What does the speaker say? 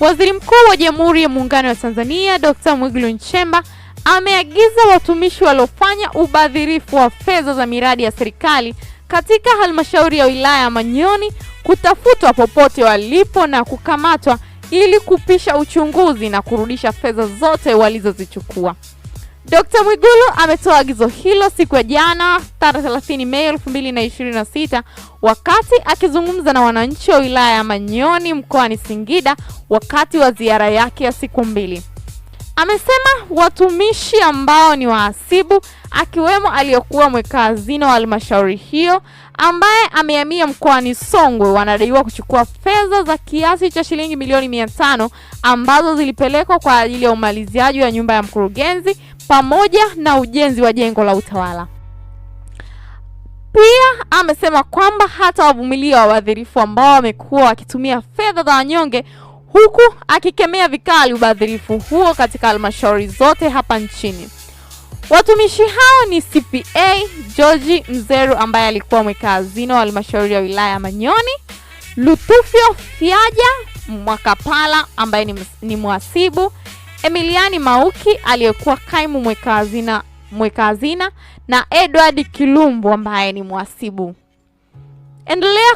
Waziri Mkuu wa Jamhuri ya Muungano wa Tanzania Dr. Mwigulu Nchemba ameagiza watumishi waliofanya ubadhirifu wa fedha za miradi ya serikali katika halmashauri ya wilaya ya Manyoni kutafutwa popote walipo na kukamatwa ili kupisha uchunguzi na kurudisha fedha zote walizozichukua. Dr. Mwigulu ametoa agizo hilo siku ya jana tarehe 30 Mei 2026 wakati akizungumza na wananchi wa wilaya ya Manyoni mkoani Singida wakati wa ziara yake ya siku 2. Amesema watumishi ambao ni wahasibu akiwemo aliyokuwa mweka hazina wa halmashauri hiyo ambaye amehamia mkoani Songwe wanadaiwa kuchukua fedha za kiasi cha shilingi milioni 500 ambazo zilipelekwa kwa ajili ya umaliziaji wa nyumba ya mkurugenzi pamoja na ujenzi wa jengo la utawala. Pia amesema kwamba hata wavumilia wabadhirifu ambao wamekuwa wakitumia fedha za wanyonge, huku akikemea vikali ubadhirifu huo katika halmashauri zote hapa nchini. Watumishi hao ni CPA George Mzeru ambaye alikuwa mweka hazina wa halmashauri ya wilaya ya Manyoni, Lutufio Fiaja Mwakapala ambaye ni mhasibu, Emiliani Mauki aliyekuwa kaimu mweka hazina na Edward Kilumbu ambaye ni mhasibu. Endelea